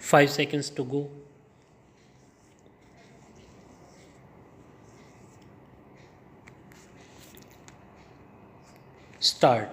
5 seconds to go. Start.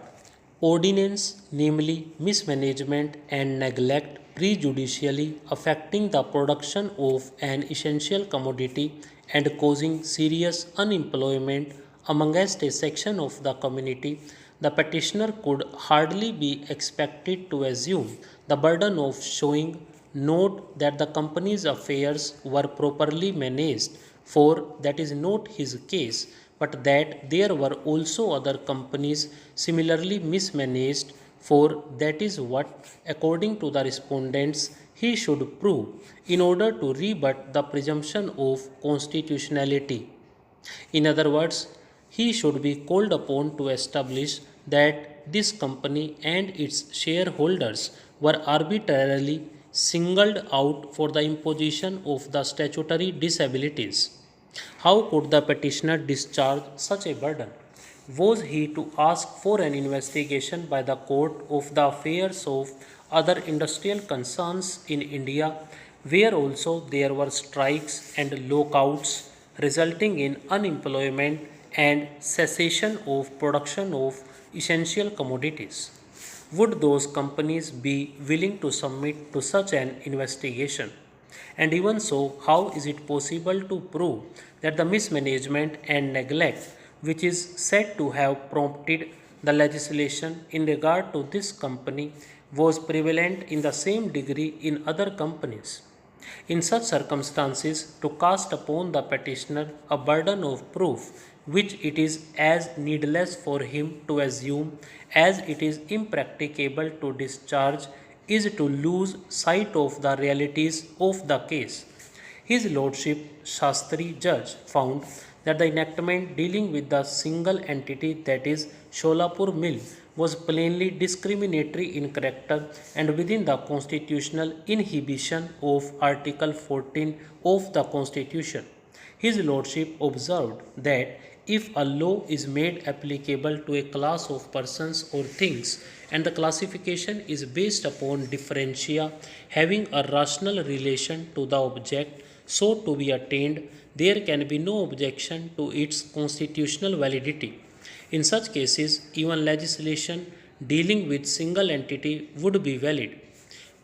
Ordinance, namely mismanagement and neglect prejudicially affecting the production of an essential commodity and causing serious unemployment amongst a section of the community, the petitioner could hardly be expected to assume the burden of showing note that the company's affairs were properly managed, for that is not his case, but that there were also other companies similarly mismanaged, for that is what, according to the respondents, he should prove in order to rebut the presumption of constitutionality. In other words, he should be called upon to establish that this company and its shareholders were arbitrarily singled out for the imposition of the statutory disabilities. How could the petitioner discharge such a burden? Was he to ask for an investigation by the court of the affairs of other industrial concerns in India, where also there were strikes and lockouts resulting in unemployment and cessation of production of essential commodities? Would those companies be willing to submit to such an investigation? And even so, how is it possible to prove that the mismanagement and neglect which is said to have prompted the legislation in regard to this company was prevalent in the same degree in other companies? In such circumstances, to cast upon the petitioner a burden of proof which it is as needless for him to assume as it is impracticable to discharge is to lose sight of the realities of the case. His Lordship Shastri Judge found that the enactment dealing with the single entity, that is Sholapur Mill, was plainly discriminatory in character and within the constitutional inhibition of Article 14 of the Constitution. His Lordship observed that if a law is made applicable to a class of persons or things, and the classification is based upon differentia having a rational relation to the object so to be attained, there can be no objection to its constitutional validity. In such cases, even legislation dealing with single entity would be valid.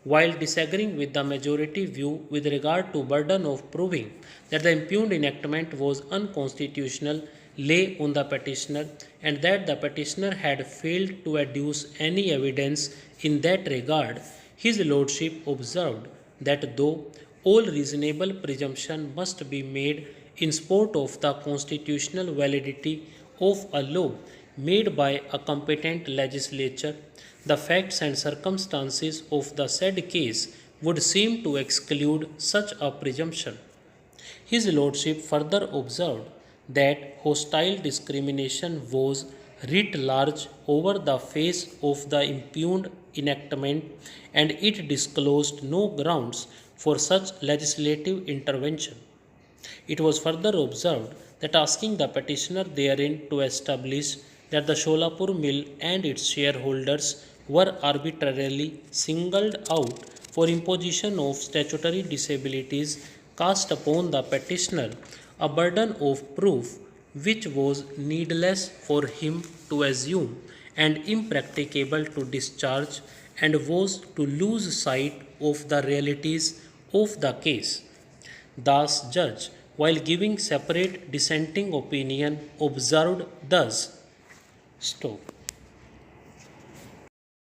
While disagreeing with the majority view with regard to burden of proving that the impugned enactment was unconstitutional lay on the petitioner, and that the petitioner had failed to adduce any evidence in that regard, his Lordship observed that though all reasonable presumption must be made in support of the constitutional validity of a law made by a competent legislature, the facts and circumstances of the said case would seem to exclude such a presumption. His Lordship further observed that hostile discrimination was writ large over the face of the impugned enactment, and it disclosed no grounds for such legislative intervention. It was further observed that asking the petitioner therein to establish that the Sholapur Mill and its shareholders were arbitrarily singled out for imposition of statutory disabilities cast upon the petitioner a burden of proof which was needless for him to assume and impracticable to discharge, and was to lose sight of the realities of the case. Thus, Judge, while giving separate dissenting opinion, observed thus. Stop.